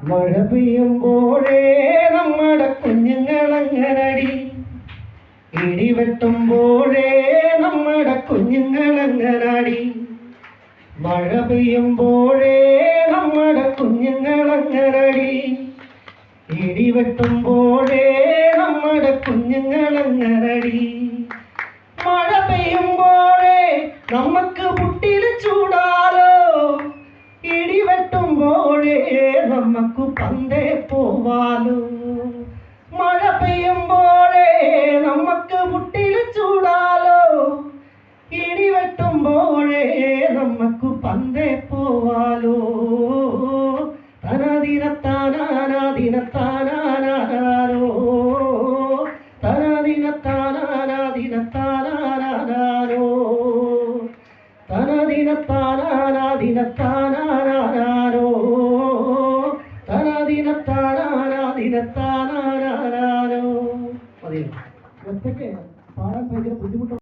മഴ പെയ്യുമ്പോഴേ നമ്മുടെ കുഞ്ഞുങ്ങളങ്ങനടി, ഇടിവെട്ടുമ്പോഴേ നമ്മുടെ കുഞ്ഞുങ്ങളങ്ങനടി. മഴ പെയ്യുമ്പോഴേ നമ്മുടെ കുഞ്ഞുങ്ങളങ്ങനടി, ഇടിവെട്ടുമ്പോഴേ നമ്മുടെ കുഞ്ഞുങ്ങളങ്ങനടി. മഴ പെയ്യുമ്പോഴേ നമുക്ക് പുട്ടില് ചൂടാലോ, ഇടിവെട്ടുമ്പോഴേ നമുക്ക് പന്തേ പോവാലോ. മഴ പെയ്യുമ്പോഴേ നമുക്ക് പുട്ടില് ചൂടാലോ, ഇടിവെട്ടുമ്പോഴേ നമുക്ക് പന്തേ പോവാലോ. തനദിനത്താനാനാദിനത്താനാനാരോ, തനദിനത്താനാനാദിനത്താനാനാരോ, തനദിനത്താനാനാദിനത്താനാനാരോ, തനദിനത്താനാനാദിനത്താനാരോ. മതി. ഒറ്റയ്ക്ക് പാടാൻ ഭയങ്കര ബുദ്ധിമുട്ട്.